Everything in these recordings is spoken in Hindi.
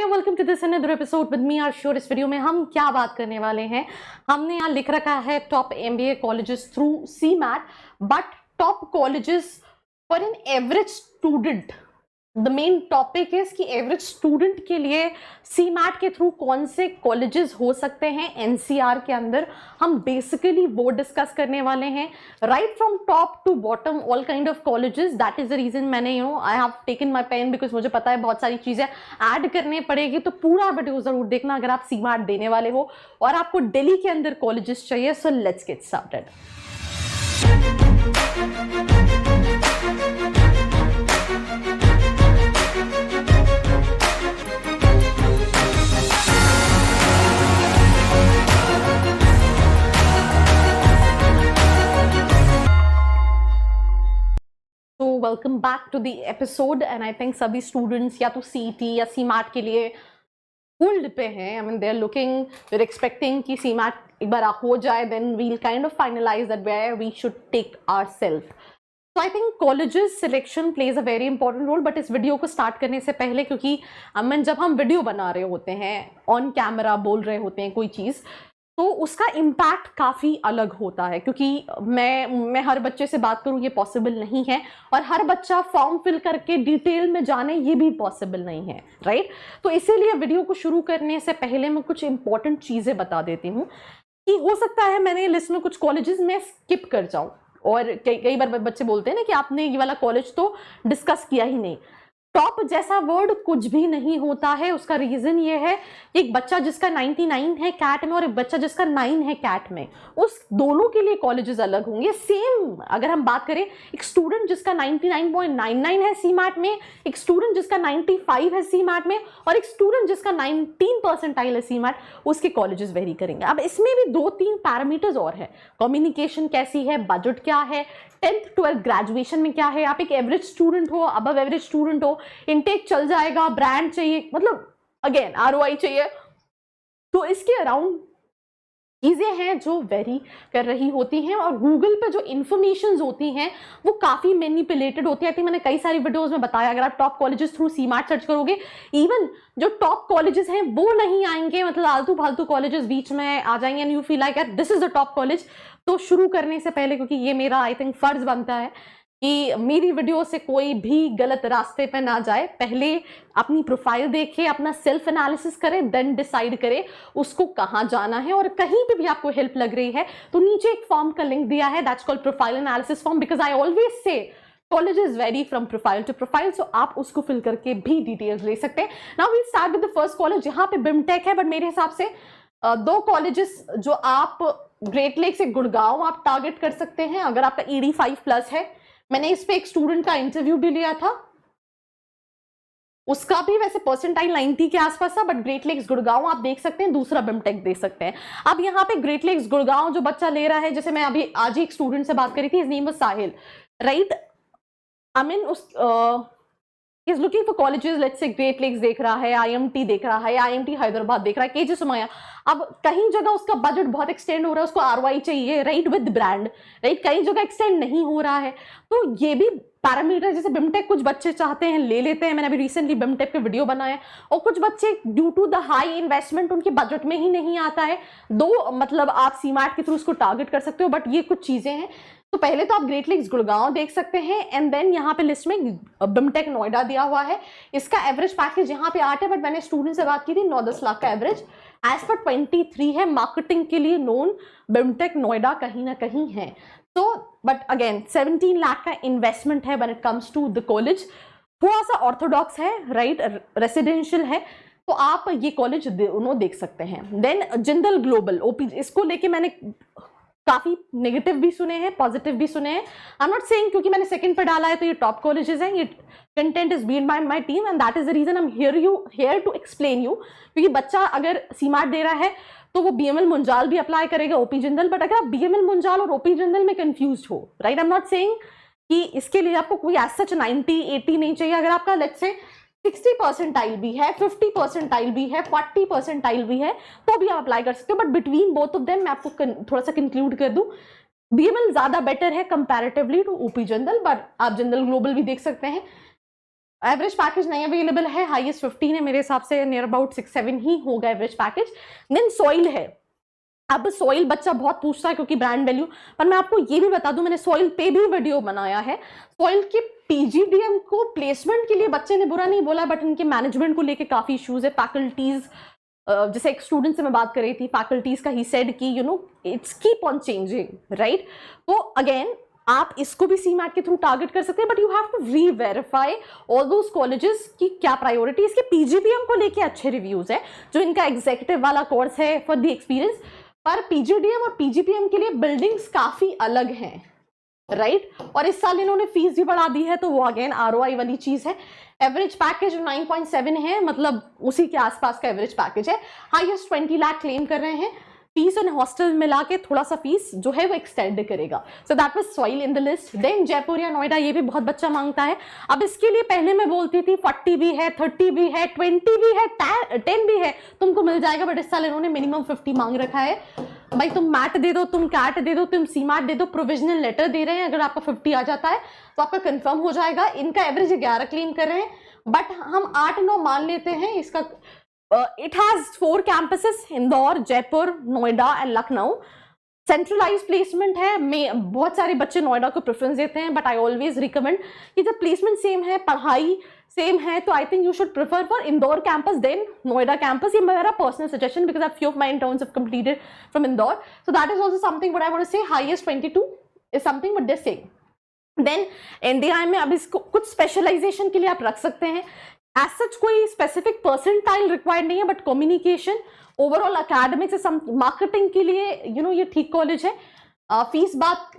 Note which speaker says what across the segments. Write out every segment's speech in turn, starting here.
Speaker 1: Welcome to this another episode with me आरशूर। इस वीडियो में हम क्या बात करने वाले हैं, हमने यहाँ लिख रखा है top MBA colleges through CMAT, but top colleges for an average student. The main topic is कि एवरेज स्टूडेंट के लिए सीमैट के थ्रू कौन से कॉलेजेस हो सकते हैं एनसीआर के अंदर। हम बेसिकली वो डिस्कस करने वाले हैं, right from top to bottom, all kind of colleges. That is the reason मैंने I have taken my pen, because मुझे पता है बहुत सारी चीजें ऐड करने पड़ेगी। तो पूरा वीडियो जरूर देखना अगर आप सीमैट देने वाले हो और आपको दिल्ली के अंदर कॉलेजेस चाहिए। So let's get started. तो welcome back to the episode and I think सभी स्टूडेंट्स या तो सीईटी या सीमैट के लिए होल्ड पे हैं। I mean they are looking, they are expecting कि सीमैट एक बार हो जाए, then we'll kind of finalise that where we should take ourself. तो I think colleges selection plays a very important role. But इस वीडियो को स्टार्ट करने से पहले, क्योंकि जब हम वीडियो बना रहे होते हैं, ऑन कैमरा बोल रहे होते हैं कोई चीज़, तो उसका इम्पैक्ट काफ़ी अलग होता है। क्योंकि मैं हर बच्चे से बात करूं ये पॉसिबल नहीं है, और हर बच्चा फॉर्म फिल करके डिटेल में जाने ये भी पॉसिबल नहीं है, राइट। तो इसीलिए वीडियो को शुरू करने से पहले मैं कुछ इंपॉर्टेंट चीज़ें बता देती हूँ कि हो सकता है मैंने लिस्ट में कुछ कॉलेजेस में स्किप कर जाऊँ। और कई बार बच्चे बोलते हैं ना कि आपने ये वाला कॉलेज तो डिस्कस किया ही नहीं। टॉप जैसा वर्ड कुछ भी नहीं होता है। उसका रीजन ये है, एक बच्चा जिसका 99 है कैट में और एक बच्चा जिसका 9 है कैट में, उस दोनों के लिए कॉलेजेस अलग होंगे। सेम अगर हम बात करें, एक स्टूडेंट जिसका 99.99 है सीमैट में, एक स्टूडेंट जिसका 95 है सीमैट में, और एक स्टूडेंट जिसका 19 परसेंटाइल है सीमैट, उसके कॉलेजेस वेरी करेंगे। अब इसमें भी 2-3 पैरामीटर्स और है। कम्युनिकेशन कैसी है, बजट क्या है, 10th 12th ग्रेजुएशन में क्या है, आप एक एवरेज स्टूडेंट हो, अबव एवरेज स्टूडेंट हो, इनटेक चल जाएगा, ब्रांड चाहिए, मतलब अगेन आरओआई चाहिए। तो इसके अराउंड चीजें हैं जो वेरी कर रही होती हैं, और गूगल पे जो इंफॉर्मेशन होती हैं वो काफी मैनिपुलेटेड होती है। आई थिंक मैंने कई सारी वीडियोस में बताया, अगर आप top colleges through CMAT search करोगे, इवन जो टॉप कॉलेजेस हैं वो नहीं आएंगे, मतलब आलतू फालतू कॉलेजेस बीच में आ जाएंगे and you feel like this is the top college. तो शुरू करने से पहले, क्योंकि ये मेरा आई थिंक फर्ज बनता है कि मेरी वीडियो से कोई भी गलत रास्ते पे ना जाए, पहले अपनी प्रोफाइल देखे, अपना सेल्फ एनालिसिस करे, देन डिसाइड करे उसको कहाँ जाना है। और कहीं पे भी आपको हेल्प लग रही है तो नीचे एक फॉर्म का लिंक दिया है, that's called profile analysis form, because I always say colleges vary from profile to profile. So आप उसको फिल करके भी डिटेल्स ले सकते हैं। Now we start with the first college, जहाँ पे बिमटेक है। बट मेरे हिसाब से दो कॉलेजेस जो आप ग्रेट लेक से गुड़गांव आप टारगेट कर सकते हैं, अगर आपका ED 5+ है। मैंने इस पे एक स्टूडेंट का इंटरव्यू भी लिया था, उसका भी वैसे परसेंटाइल 90 के आसपास था, बट ग्रेट लेक्स गुड़गांव आप देख सकते हैं, दूसरा बिमटेक देख सकते हैं। अब यहाँ पे ग्रेट लेक्स गुड़गांव जो बच्चा ले रहा है, जैसे मैं अभी आज ही एक स्टूडेंट से बात करी थी, his name was Sahil, right. I mean उस is looking for colleges, let's say Great Lakes देख रहा है, IMT देख रहा है, IMT हैदराबाद देख रहा है, KG सुमैया। अब कहीं जगह उसका बजट बहुत एक्सटेंड हो रहा है, उसको ROI चाहिए, राइट, विद ब्रांड, राइट। कहीं जगह एक्सटेंड नहीं हो रहा है। तो ये भी पैरामीटर, जैसे बिमटेक कुछ बच्चे चाहते हैं ले लेते हैं, मैंने अभी रिसेंटली बिमटेक पे वीडियो बनाया, और कुछ बच्चे due to the high investment उनके बजट में ही नहीं आता है। मतलब आप सीमैट के थ्रू उसको टारगेट कर सकते हो, बट ये कुछ चीजें हैं। तो पहले तो आप ग्रेट लेक्स गुड़गांव देख सकते हैं, एंड देन यहाँ पे लिस्ट में बिमटेक नोएडा दिया हुआ है। इसका एवरेज पैकेज यहाँ पे 8 है, बट मैंने स्टूडेंट से बात की थी, 9-10 लाख का एवरेज एज पर 23 है। मार्केटिंग के लिए नोन बिमटेक नोएडा कहीं ना कहीं है। तो बट अगेन 17 लाख का इन्वेस्टमेंट है when it comes to the college. थोड़ा सा ऑर्थोडॉक्स है, राइट, रेसिडेंशियल है, तो आप ये कॉलेज दोनों देख सकते हैं। देन जिंदल ग्लोबल OP, इसको लेके मैंने काफी नेगेटिव भी सुने हैं, पॉजिटिव भी सुने हैं। आई एम नॉट सेइंग क्योंकि मैंने सेकंड पे डाला है तो ये टॉप कॉलेजेस हैं, ये content is been by my team and that is the reason I am here to explain you. क्योंकि बच्चा अगर सीमैट दे रहा है तो वो BML मुंजाल भी अप्लाई करेगा, OP जिंदल। बट अगर आप BML मुंजाल और OP जिंदल में कंफ्यूज हो, right, I am not saying कि इसके लिए आपको कोई एज सच 90-80 नहीं चाहिए। अगर आपका लेट्स से 60 परसेंटाइल भी है, 50 परसेंटाइल भी है, 40 परसेंटाइल भी है, तो भी आप अप्लाई कर सकते हो। But between both of them मैं आपको थोड़ा सा कंक्लूड कर दूं, BML ज्यादा बेटर है comparatively to OP Jindal, but आप जिंदल ग्लोबल भी देख सकते हैं। एवरेज पैकेज नहीं अवेलेबल है, हाईएस्ट 15 है मेरे हिसाब से, नियर अबाउट 6-7 ही होगा एवरेज पैकेज। देन सॉइल है, अब सॉइल बच्चा बहुत पूछता है क्योंकि ब्रांड वैल्यू, पर मैं आपको ये भी बता दूं, मैंने सॉइल पे भी वीडियो बनाया है। सॉइल के पीजीडीएम को प्लेसमेंट के लिए बच्चे ने बुरा नहीं बोला, बट इनके मैनेजमेंट को लेके काफी इश्यूज है। फैकल्टीज, जैसे एक स्टूडेंट से मैं बात कर रही थी, फैकल्टीज का ही सेड कि it's keep on changing, right. तो अगेन आप इसको भी सीमैट के थ्रू टारगेट कर सकते हैं, but you have to reverify all those colleges की क्या प्रायोरिटी। इसके पीजीडीएम को लेके अच्छे रिव्यूज है, जो इनका एग्जीक्यूटिव वाला कोर्स है फॉर द एक्सपीरियंस, पर पीजीडीएम और पीजीपीएम के लिए बिल्डिंग्स काफी अलग हैं, राइट। और इस साल इन्होंने फीस भी बढ़ा दी है, तो वो अगेन आरओआई वाली चीज है। एवरेज पैकेज 9.7 है, मतलब उसी के आसपास का एवरेज पैकेज है। हाईएस्ट 20 लाख क्लेम कर रहे हैं। फीस और हॉस्टल मिला के थोड़ा सा फीस जो है वो एक्सटेंड करेगा। So that was soil in the list. Then Jaipur या नोएडा, ये भी बहुत बच्चा मांगता है। अब इसके लिए पहले मैं बोलती थी 40 भी है, 30 भी है, 20 भी है, 10 भी है, तुमको मिल जाएगा, बट इस साल इन्होंने मिनिमम 50 मांग रखा है। भाई तुम मैट दे दो, तुम कैट दे दो, तुम सीमैट दे दो, प्रोविजनल लेटर दे रहे हैं, अगर आपका 50 आ जाता है तो आपका कंफर्म हो जाएगा। इनका एवरेज 11 क्लेम कर रहे हैं, बट हम 8-9 मान लेते हैं इसका। It has 4 campuses, Indore, Jaipur, Noida and Lucknow. Centralise placement है, बहुत सारे बच्चे नोएडा को प्रेफरेंस देते हैं, बट आई ऑलवेज रिकमेंड कि जब प्लेसमेंट सेम है, पढ़ाई सेम है, तो I think you should prefer for Indore campus then Noida campus. ये मेरा personal suggestion, because few of my interns have completed from Indore, so that is also something what I want to say. Highest 22 is something what they say. Then NDI में अब इसको कुछ स्पेशलाइजेशन के लिए आप रख सकते हैं। एज सच कोई स्पेसिफिक परसेंटाइल रिक्वायर्ड नहीं है, but communication, overall academics, marketing के लिए ये ठीक कॉलेज है। फीस बात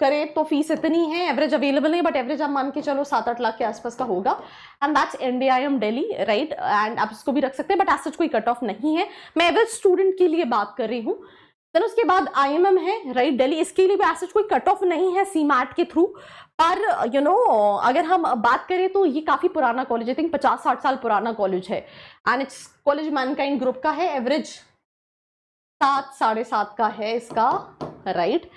Speaker 1: करें तो फीस इतनी है, एवरेज अवेलेबल नहीं, बट एवरेज आप मान के चलो 7-8 लाख के आसपास का होगा। And that's NDIM Delhi, right. And आप इसको भी रख सकते हैं, बट एज सच कोई कट ऑफ नहीं है, मैं एवरेज स्टूडेंट के लिए बात कर रही हूँ। देन उसके बाद आईएमएम है, राइट, दिल्ली। इसके लिए भी एज सच कोई कट ऑफ नहीं है सीमैट के थ्रू, पर अगर हम बात करें तो ये काफी पुराना कॉलेज है, आई थिंक 50-60 साल पुराना कॉलेज है। And it's college Mankind group का है, एवरेज 7-7.5 का है इसका, राइट।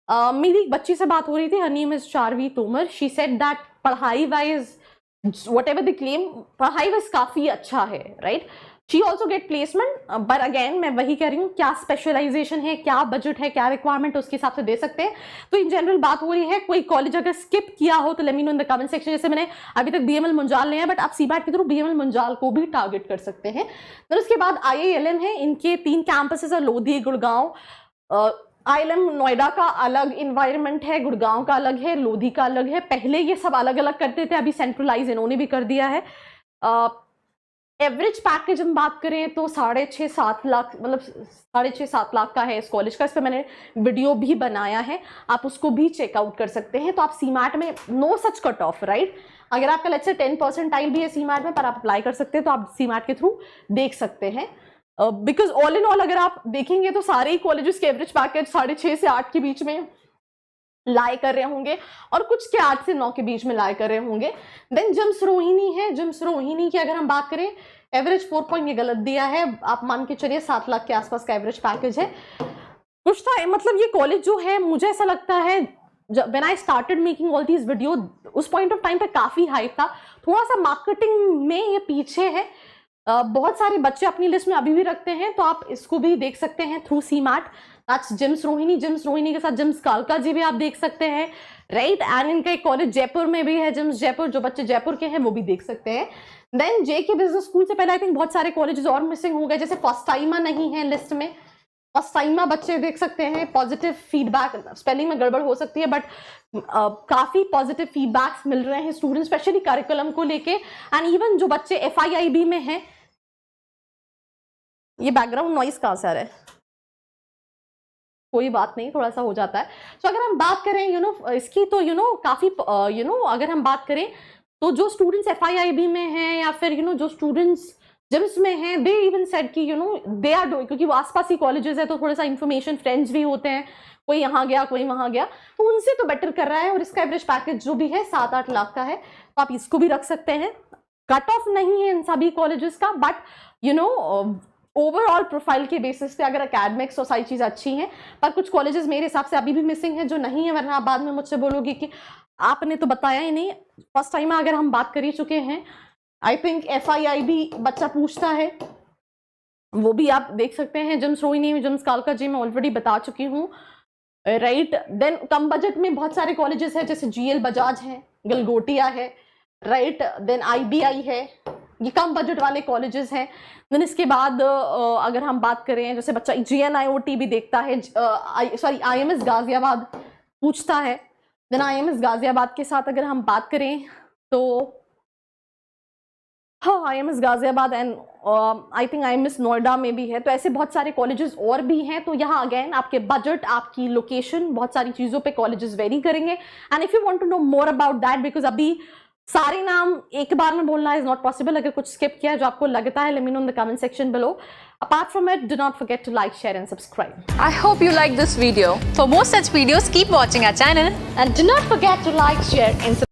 Speaker 1: मेरी एक बच्ची से बात हो रही थी, her name is चारवी Tomar. She said that पढ़ाई वाइज whatever the claim, पढ़ाई वाइज काफी अच्छा है, right. She also get placement, but again मैं वही कह रही हूँ, क्या स्पेशलाइजेशन है, क्या बजट है, क्या रिक्वायरमेंट, उसके हिसाब से दे सकते हैं। तो इन जनरल बात हो रही है, कोई कॉलेज अगर स्किप किया हो तो let me know in the comment section. जैसे मैंने अभी तक बीएमएल मुंजाल लिया है, बट आप सीबैट के थ्रू बीएमएल मुंजाल को भी टारगेट कर सकते हैं। फिर उसके बाद आईआईएलएम है, इनके 3 कैंपसेस है, लोधी, गुड़गांव। आईएलएम नोएडा का अलग इन्वायरमेंट है, गुड़गांव का अलग है, लोधी का अलग है। पहले ये सब अलग अलग करते थे, अभी सेंट्रलाइज इन्होंने भी कर दिया है। एवरेज पैकेज हम बात करें तो 6.5-7 लाख, मतलब 6.5-7 लाख का है इस कॉलेज का। इस पर मैंने वीडियो भी बनाया है, आप उसको भी चेकआउट कर सकते हैं। तो आप सीमैट में no such cut off, right. अगर आपका लेट्स से 10% भी है सीमैट में, पर आप अप्लाई कर सकते हैं, तो आप सीमैट के थ्रू देख सकते हैं। बिकॉज ऑल इन ऑल अगर आप देखेंगे तो सारे ही कॉलेजेस के एवरेज पैकेज 6.5 से 8 के बीच में लाई कर रहे होंगे, और कुछ के 8 से 9 के बीच में लाई कर रहे होंगे। देन जिम्स रोहिणी है, जिम्स रोहिणी की अगर हम बात करें, एवरेज 4 पॉइंट, ये गलत दिया है, आप मान के चलिए 7 लाख के आसपास का एवरेज पैकेज है। कुछ था, मतलब ये कॉलेज जो है, मुझे ऐसा लगता है when I started making all these video, उस पॉइंट ऑफ टाइम पे काफी हाइप था। थोड़ा सा मार्केटिंग में ये पीछे है। बहुत सारे बच्चे अपनी लिस्ट में अभी भी रखते हैं, तो आप इसको भी देख सकते हैं through CMAT. That's JIMS Rohini. JIMS Rohini के साथ जिम्स कालका जी भी आप देख सकते हैं, राइट। एंड इनका एक कॉलेज जयपुर में भी है, जिम्स जयपुर, जो बच्चे जयपुर के हैं वो भी देख सकते हैं। देन जेके बिजनेस स्कूल से पहले आई थिंक बहुत सारे कॉलेजेस और मिसिंग हो गए, जैसे फस्टाइमा नहीं है लिस्ट में। फस्टाइमा बच्चे देख सकते हैं, पॉजिटिव फीडबैक, स्पेलिंग में गड़बड़ हो सकती है, बट काफी पॉजिटिव फीडबैक्स मिल रहे हैं स्टूडेंट्स, स्पेशली करिकुलम को लेके। एंड इवन जो बच्चे FIIB में हैं, ये बैकग्राउंड नॉइस कहाँ से आ रहा है, कोई बात नहीं, थोड़ा सा हो जाता है। तो अगर हम बात करें इसकी, तो काफी अगर हम बात करें तो जो स्टूडेंट्स FIIB में हैं, या फिर जो स्टूडेंट्स जिम्स में हैं, दे इवन सेड कि दे आर डूइंग, क्योंकि वो आसपास ही कॉलेजेस है, तो थोड़ा सा इन्फॉर्मेशन, फ्रेंड्स भी होते हैं, कोई यहाँ गया कोई वहां गया, तो उनसे तो बेटर कर रहा है। और इसका एवरेज पैकेज जो भी है 7-8 लाख का है, तो आप इसको भी रख सकते हैं। कट ऑफ नहीं है इन सभी कॉलेजेस का, बट ओवरऑल प्रोफाइल के बेसिस पे अगर एकेडमिक्स और सारी चीज़ अच्छी हैं, पर कुछ कॉलेजेस मेरे हिसाब से अभी भी मिसिंग है, जो नहीं है, वरना आप बाद में मुझसे बोलोगे कि आपने तो बताया ही नहीं, फर्स्ट टाइम अगर हम बात कर ही चुके हैं, आई थिंक FII भी बच्चा पूछता है, वो भी आप देख सकते हैं। जिम्स रोहिणी, जिम्स कालका जी मैं ऑलरेडी बता चुकी हूँ, राइट। देन कम बजट में बहुत सारे कॉलेजेस हैं, जैसे GL बजाज है, गलगोटिया है, राइट। देन IBI है, ये कम बजट वाले कॉलेजेस हैं। देन इसके बाद अगर हम बात करें, जैसे बच्चा GNIOT भी देखता है, सॉरी IMS गाजियाबाद पूछता है। देन IMS गाजियाबाद के साथ अगर हम बात करें तो हाँ, IMS Ghaziabad and I think IMS Noida में भी है। तो ऐसे बहुत सारे कॉलेजेस और भी हैं। तो यहाँ अगेन आपके बजट, आपकी लोकेशन, बहुत सारी चीज़ों पे कॉलेजेस वेरी करेंगे। And if you want to know more about that, because अभी सारे नाम एक बार में बोलना इज नॉट पॉसिबल, अगर कुछ स्किप किया है जो आपको लगता है, let me know in the comment section below. Apart from it, do not forget to like, share and subscribe.
Speaker 2: I hope you like this video. For more such videos, keep watching our channel.
Speaker 1: And do not forget to like, share and subscribe.